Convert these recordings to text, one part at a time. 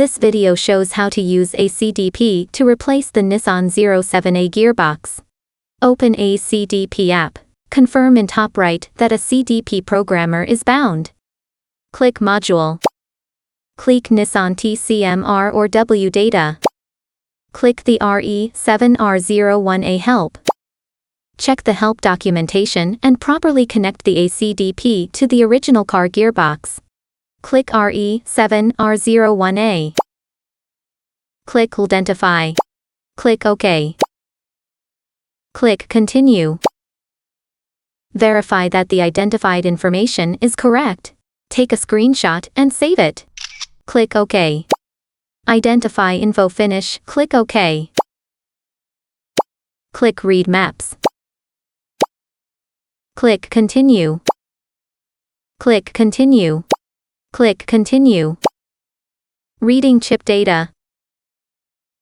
This video shows how to use ACDP to replace the Nissan 07A Gearbox. Open ACDP app. Confirm in top right that a CDP programmer is bound. Click Module. Click Nissan TCMR or W data. Click the RE7R01A help. Check the help documentation and properly connect the ACDP to the original car gearbox. Click RE7R01A. Click Identify. Click OK. Click Continue. Verify that the identified information is correct. Take a screenshot and save it. Click OK. Identify info finish. Click OK. Click Read Maps. Click Continue. Click Continue. Click Continue. Reading chip data.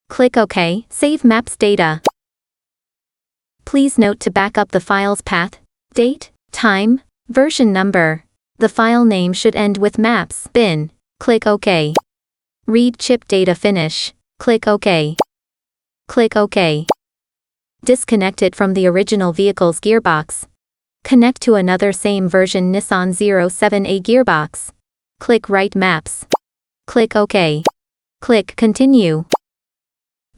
Click OK. Save maps data. Please note to back up the file's path, date, time, version number. The file name should end with maps bin. Click OK. Read chip data finish. Click OK. Click OK. Disconnect it from the original vehicle's gearbox. Connect to another same version Nissan 07A Gearbox. Click Write Maps. Click OK. Click Continue.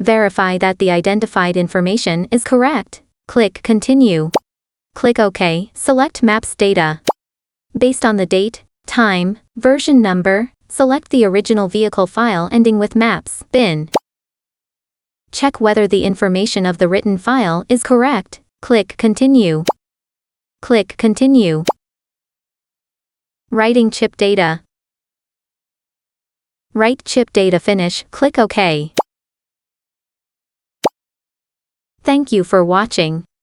Verify that the identified information is correct. Click Continue. Click OK. Select Maps data. Based on the date, time, version number, select the original vehicle file ending with maps bin. Check whether the information of the written file is correct. Click Continue. Click Continue. Writing chip data. Write chip data finish. Click OK. Thank you for watching.